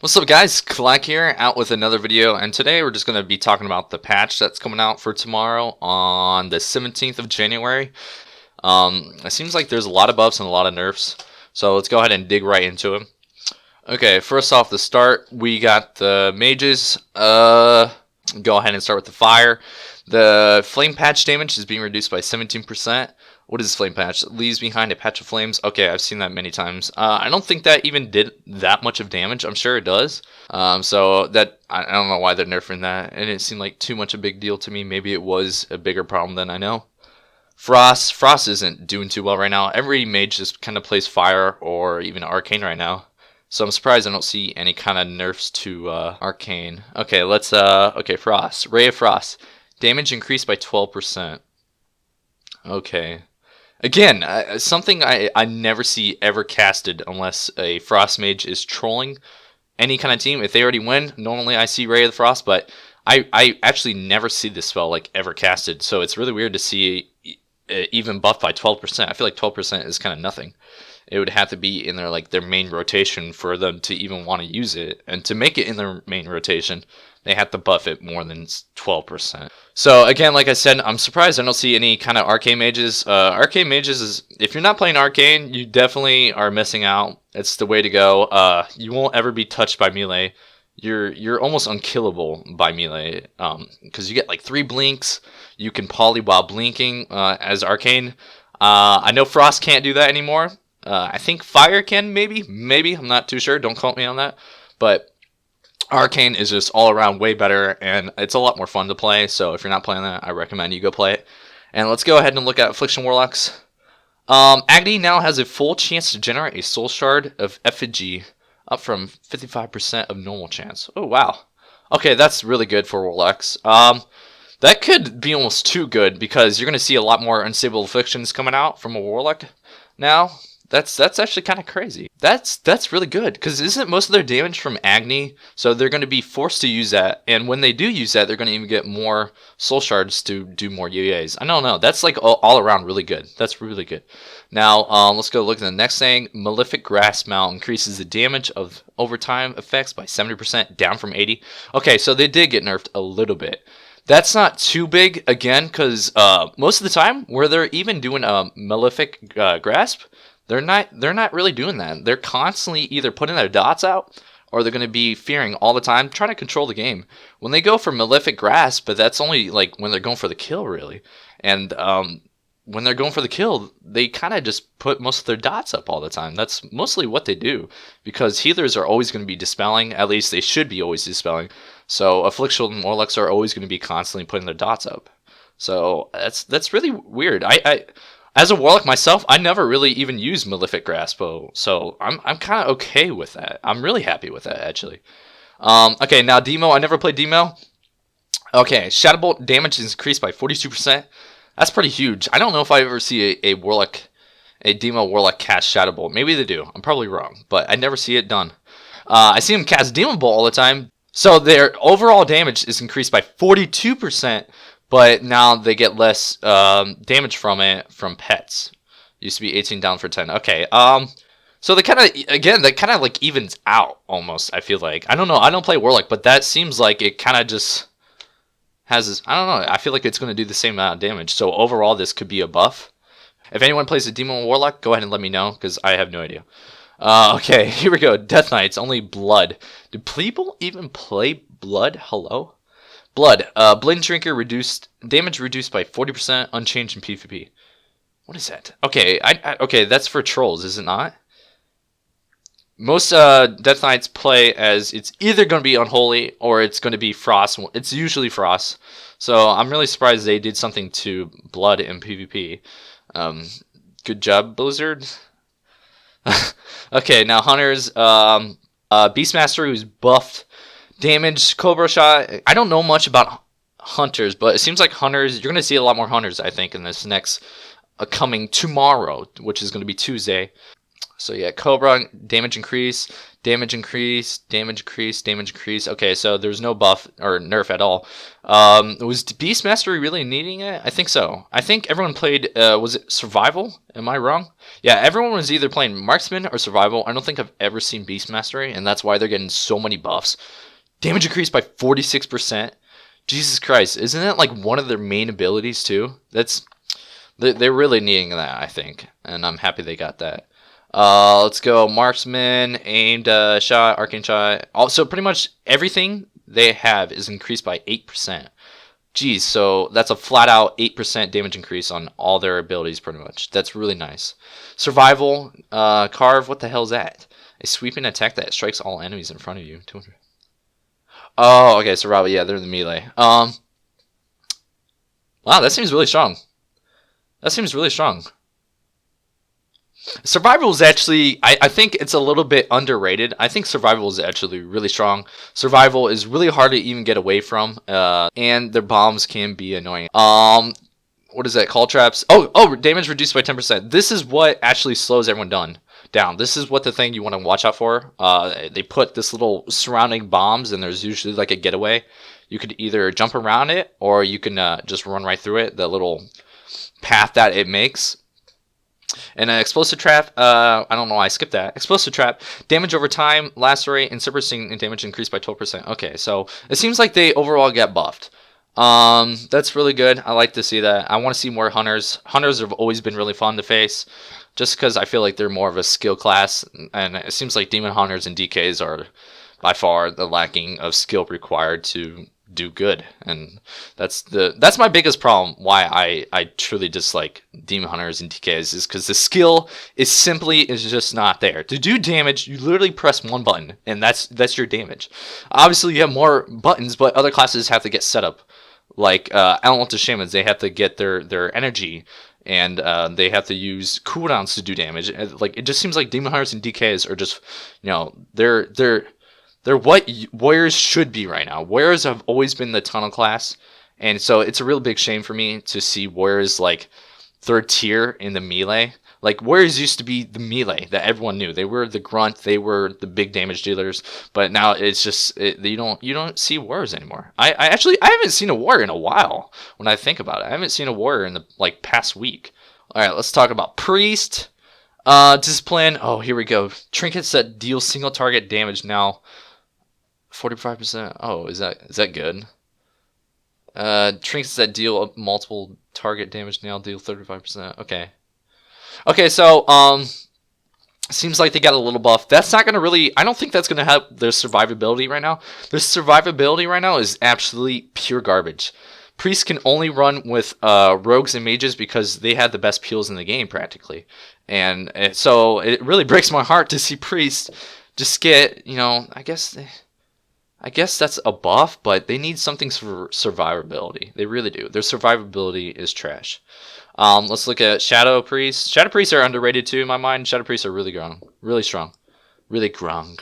What's up guys, Claak here, out with another video, and today we're just going to be talking about the patch that's coming out for tomorrow on the 17th of January. It seems like there's a lot of buffs and a lot of nerfs, so let's go ahead and dig right into them. Okay, first off the start, we got the mages. Go ahead and start with the fire. The flame patch damage is being reduced by 17%. What is flame patch? It leaves behind a patch of flames. Okay, I've seen that many times. I don't think that even did that much of damage. I'm sure it does. So that I don't know why they're nerfing that. And it seemed like too much a big deal to me. Maybe it was a bigger problem than I know. Frost. Frost isn't doing too well right now. Every mage just kind of plays fire or even arcane right now. So I'm surprised I don't see any kind of nerfs to arcane. Okay, let's okay, Frost. Ray of Frost. Damage increased by 12%. Okay. Again, something I never see ever casted unless a Frost Mage is trolling any kind of team. If they already win, normally I see Ray of the Frost, but I actually never see this spell like ever casted. So it's really weird to see even buffed by 12%. I feel like 12% is kind of nothing. It would have to be in their main rotation for them to even want to use it. And to make it in their main rotation, they have to buff it more than 12%. So again, like I said, I'm surprised I don't see any kind of arcane mages. Arcane mages is, if you're not playing arcane, you definitely are missing out. It's the way to go. You won't ever be touched by melee. You're almost unkillable by melee because you get like 3 blinks. You can poly while blinking as arcane. I know Frost can't do that anymore. I think Fire can, maybe. I'm not too sure. Don't quote me on that. But Arcane is just all around way better, and it's a lot more fun to play. So if you're not playing that, I recommend you go play it. And let's go ahead and look at Affliction Warlocks. Agni now has a full chance to generate a Soul Shard of Effigy, up from 55% of normal chance. Oh, wow. Okay, that's really good for Warlocks. That could be almost too good, because you're going to see a lot more Unstable Afflictions coming out from a Warlock now. That's actually kind of crazy. That's really good, because isn't most of their damage from Agni? So they're going to be forced to use that, and when they do use that, they're going to even get more Soul Shards to do more UAs. I don't know. That's like all around really good. That's really good. Now, let's go look at the next thing. Malefic Grasp Mount increases the damage of overtime effects by 70%, down from 80. Okay, so they did get nerfed a little bit. That's not too big, again, because most of the time, where they're even doing a Malefic Grasp, they're not really doing that. They're constantly either putting their dots out, or they're going to be fearing all the time, trying to control the game. When they go for Malefic Grasp, but that's only like when they're going for the kill, really. And when they're going for the kill, they kind of just put most of their dots up all the time. That's mostly what they do, because healers are always going to be dispelling. At least they should be always dispelling. So Affliction Warlocks are always going to be constantly putting their dots up. So that's really weird. I as a Warlock myself, I never really even used Malefic Grasp, so I'm kind of okay with that. I'm really happy with that, actually. Okay, now Demo. I never played Demo. Okay, Shadow Bolt damage is increased by 42%. That's pretty huge. I don't know if I ever see a Demo Warlock cast Shadow Bolt. Maybe they do. I'm probably wrong, but I never see it done. I see them cast Demon Bolt all the time. So their overall damage is increased by 42%. But now they get less damage from it from pets. Used to be 18 down for 10. Okay. So they kind of like evens out almost. I feel like, I don't know. I don't play Warlock, but that seems like it kind of just has this. I don't know. I feel like it's going to do the same amount of damage. So overall, this could be a buff. If anyone plays a Demon Warlock, go ahead and let me know, because I have no idea. Okay, here we go. Death Knights, only blood. Do people even play blood? Hello. Blood. Blade Drinker reduced damage reduced by 40%, unchanged in PvP. What is that? Okay, okay, that's for trolls, is it not? Most Death Knights play as it's either going to be Unholy or it's going to be Frost. It's usually Frost. So I'm really surprised they did something to Blood in PvP. Good job, Blizzard. Okay, now Hunters. Beastmaster, who's buffed. Damage, Cobra Shot. I don't know much about Hunters, but it seems like Hunters, you're going to see a lot more Hunters, I think, in this next coming tomorrow, which is going to be Tuesday. So yeah, Cobra, damage increase. Damage increase, damage increase, damage increase. Okay, so there's no buff or nerf at all. Was Beast Mastery really needing it? I think so. I think everyone played, was it Survival? Am I wrong? Yeah, everyone was either playing Marksman or Survival. I don't think I've ever seen Beast Mastery, and that's why they're getting so many buffs. Damage increased by 46%. Jesus Christ, isn't that like one of their main abilities too? They're really needing that, I think, and I'm happy they got that. Let's go Marksman, aimed shot, arcane shot. Also, pretty much everything they have is increased by 8%. Geez, so that's a flat out 8% damage increase on all their abilities, pretty much. That's really nice. Survival, carve, what the hell is that? A sweeping attack that strikes all enemies in front of you. 200. Oh, okay, survival, yeah, they're the melee. Wow, that seems really strong. That seems really strong. Survival is actually, I think it's a little bit underrated. I think survival is actually really strong. Survival is really hard to even get away from, and their bombs can be annoying. What is that? Call traps. Oh, damage reduced by 10%. This is what actually slows everyone down. This is what the thing you want to watch out for. They put this little surrounding bombs, and there's usually like a getaway. You could either jump around it, or you can just run right through it. The little path that it makes. And an explosive trap, I don't know why I skipped that. Explosive trap, damage over time, lacerate, and super-sting damage increased by 12%. Okay, so it seems like they overall get buffed. That's really good. I like to see that. I want to see more hunters. Hunters have always been really fun to face, just because I feel like they're more of a skill class, and it seems like demon hunters and DKs are by far the lacking of skill required to do good, and that's my biggest problem why I truly dislike demon hunters and DKs, is because the skill is just not there. To do damage, you literally press one button, and that's your damage. Obviously you have more buttons, but other classes have to get set up, like elemental shamans. They have to get their energy, and they have to use cooldowns to do damage. Like, it just seems like demon hunters and DKs are just, they're what warriors should be right now. Warriors have always been the tunnel class, and so it's a real big shame for me to see warriors like third tier in the melee. Like, warriors used to be the melee that everyone knew. They were the grunt, they were the big damage dealers, but now it's just you don't see warriors anymore. I haven't seen a warrior in a while. When I think about it, I haven't seen a warrior in the past week. All right, let's talk about priest. Discipline. Oh, here we go. Trinkets that deal single target damage now 45%. Oh, is that good? Trinkets that deal multiple target damage now deal 35%. Okay, so seems like they got a little buff. That's not gonna really, I don't think that's gonna help their survivability right now. Their survivability right now is absolutely pure garbage. Priests can only run with rogues and mages because they have the best peels in the game practically, and so it really breaks my heart to see priests just get, I guess that's a buff, but they need something for survivability. They really do. Their survivability is trash. Let's look at Shadow Priests. Shadow Priests are underrated too in my mind. Shadow Priests are really strong. Really strong. Really grung.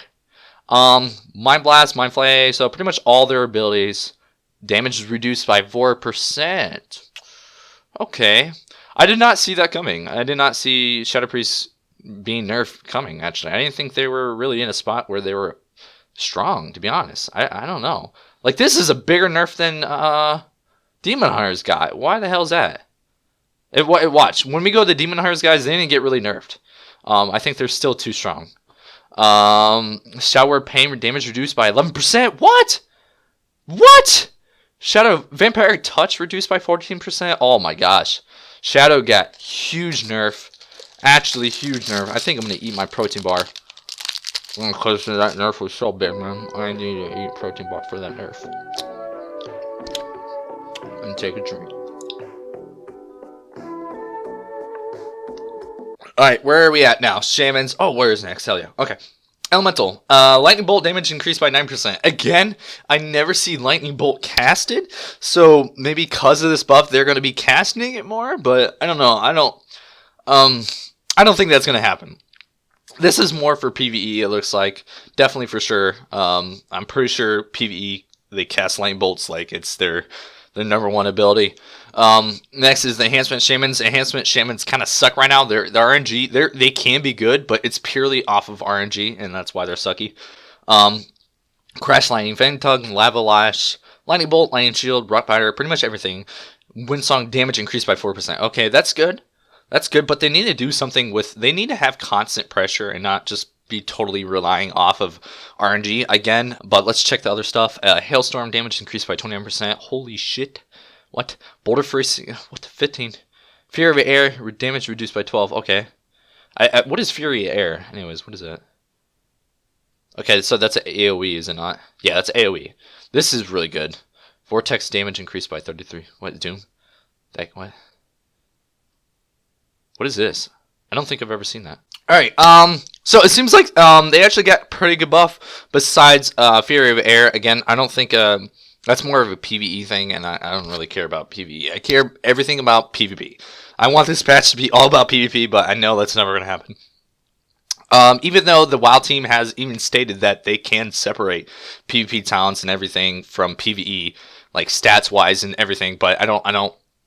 Mind Blast, Mind Flay. So pretty much all their abilities. Damage is reduced by 4%. Okay. I did not see that coming. I did not see Shadow Priests being nerfed coming, actually. I didn't think they were really in a spot where they were strong, to be honest. I don't know. Like, this is a bigger nerf than Demon Hunters got. Why the hell is that? Watch, when we go to the Demon Hunters guys, they didn't get really nerfed. I think they're still too strong. Shower Pain damage reduced by 11%. What? Shadow Vampire Touch reduced by 14%. Oh my gosh. Shadow got huge nerf. Actually huge nerf. I think I'm gonna eat my protein bar. Because that nerf was so big, man. I need to eat protein bar for that nerf. And take a drink. Alright, where are we at now? Shamans. Oh, where is next? Hell yeah. Okay. Elemental. Lightning Bolt damage increased by 9%. Again, I never see Lightning Bolt casted. So maybe because of this buff, they're going to be casting it more. But I don't know. I don't think that's going to happen. This is more for PvE, it looks like. Definitely for sure. I'm pretty sure PvE, they cast Lightning Bolts like it's their the #1 ability. Next is the Enhancement Shamans. Enhancement Shamans kind of suck right now. They're the RNG. They can be good, but it's purely off of RNG, and that's why they're sucky. Crash Lightning, Fang Tug, Lava Lash, Lightning Bolt, Lightning Shield, Rock Biter, pretty much everything. Windsong damage increased by 4%. Okay, that's good. That's good, but they need to do something with... They need to have constant pressure and not just be totally relying off of RNG again. But let's check the other stuff. Hailstorm damage increased by 29%. Holy shit. What? Boulder Fury... What? 15. Fury of Air damage reduced by 12. Okay. What is Fury of Air? Anyways, what is that? Okay, so that's an AoE, is it not? Yeah, that's AoE. This is really good. Vortex damage increased by 33. What? Doom? What? What is this? I don't think I've ever seen that. Alright, so it seems like they actually got pretty good buff besides Fury of Air. Again, I don't think that's more of a PvE thing, and I don't really care about PvE. I care everything about PvP. I want this patch to be all about PvP, but I know that's never going to happen. Even though the WoW team has even stated that they can separate PvP talents and everything from PvE, like stats-wise and everything, but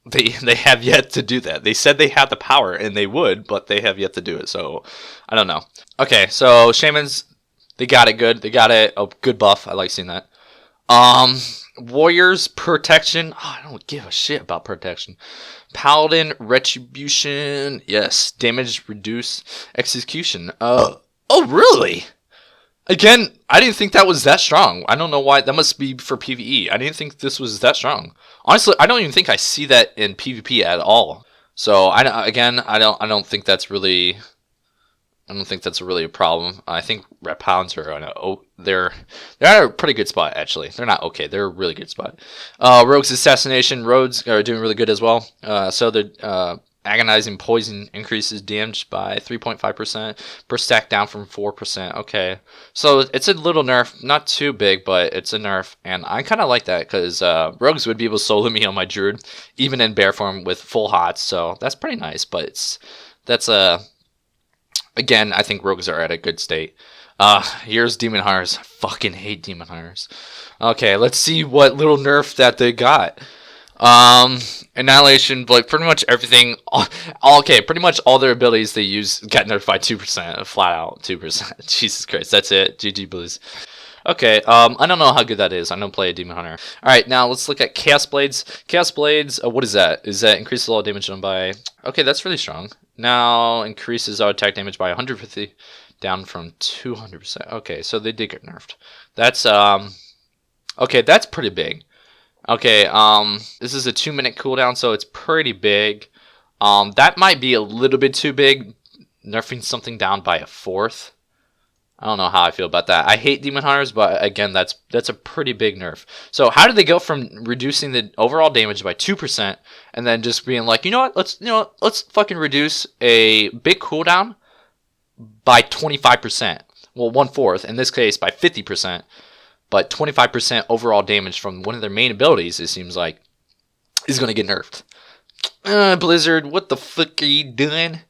they have yet to do that. They said they had the power, and they would, but they have yet to do it, so I don't know. Okay, so Shamans, they got it good. They got it a good buff. I like seeing that. Warriors, Protection. Oh, I don't give a shit about Protection. Paladin, Retribution. Yes, damage reduce, execution. Oh, really? Again, I didn't think that was that strong. I don't know why. That must be for PvE. I didn't think this was that strong. Honestly, I don't even think I see that in PvP at all. So I don't think that's really. I don't think that's really a problem. I think Ret Pounds are they're at a pretty good spot, actually. They're not okay. They're a really good spot. Rogue's Assassination. Rogues are doing really good as well. So the Agonizing Poison increases damage by 3.5% per stack, down from 4%. Okay, so it's a little nerf, not too big, but it's a nerf, and I kind of like that because Rogues would be able to solo me on my Druid, even in bear form with full hots. So that's pretty nice. But again, I think Rogues are at a good state. Here's Demon Hunters. I fucking hate Demon Hunters. Okay, let's see what little nerf that they got. Annihilation, like pretty much everything. Pretty much all their abilities they use got nerfed by 2%, flat out 2%. Jesus Christ, that's it. GG Blues. Okay, I don't know how good that is. I don't play a Demon Hunter. Alright, now let's look at Chaos Blades. Chaos Blades, what is that? Is that increases all damage done by... Okay, that's really strong. Now increases our attack damage by 150, down from 200%. Okay, so they did get nerfed. That's, okay, that's pretty big. Okay, this is a 2-minute cooldown, so it's pretty big. That might be a little bit too big, nerfing something down by 1/4. I don't know how I feel about that. I hate Demon Hunters, but again, that's a pretty big nerf. So how did they go from reducing the overall damage by 2% and then just being like, let's fucking reduce a big cooldown by 25%. Well, 1/4 in this case by 50%. But 25% overall damage from one of their main abilities, it seems like, is going to get nerfed. Blizzard, what the fuck are you doing?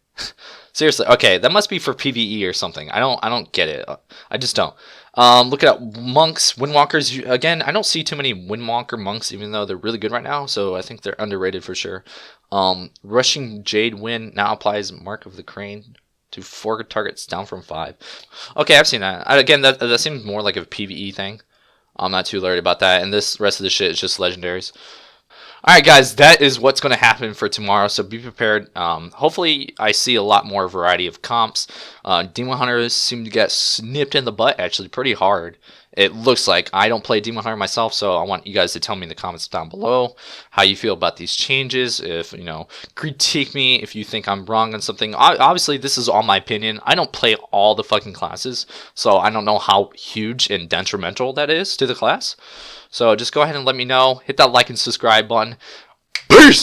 Seriously, okay, that must be for PvE or something. I don't get it. I just don't. Look at monks, windwalkers. Again, I don't see too many windwalker monks, even though they're really good right now. So I think they're underrated for sure. Rushing Jade Wind now applies Mark of the Crane to 4 targets, down from 5. Okay, I've seen that. Again, that seems more like a PvE thing. I'm not too worried about that. And this rest of the shit is just legendaries. Alright guys, that is what's going to happen for tomorrow, so be prepared. Hopefully I see a lot more variety of comps. Demon Hunters seem to get snipped in the butt actually pretty hard. It looks like. I don't play Demon Hunter myself, so I want you guys to tell me in the comments down below how you feel about these changes. If, critique me if you think I'm wrong on something. Obviously, this is all my opinion. I don't play all the fucking classes, so I don't know how huge and detrimental that is to the class. So just go ahead and let me know. Hit that like and subscribe button. Peace!